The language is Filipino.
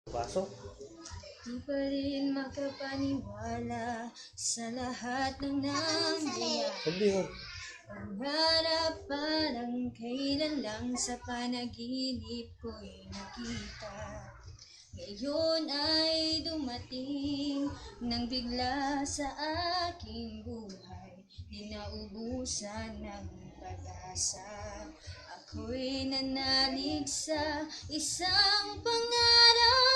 Pasok. Di pa rin makapaniwala sa lahat ng nangyayari. Hindi yun. Pangarap parang kailan lang sa panaginip ko'y nakita. Ngayon ay dumating nang bigla sa aking buhay, di naubusan ng pag-asa. Ako'y nanalig sa isang pangarap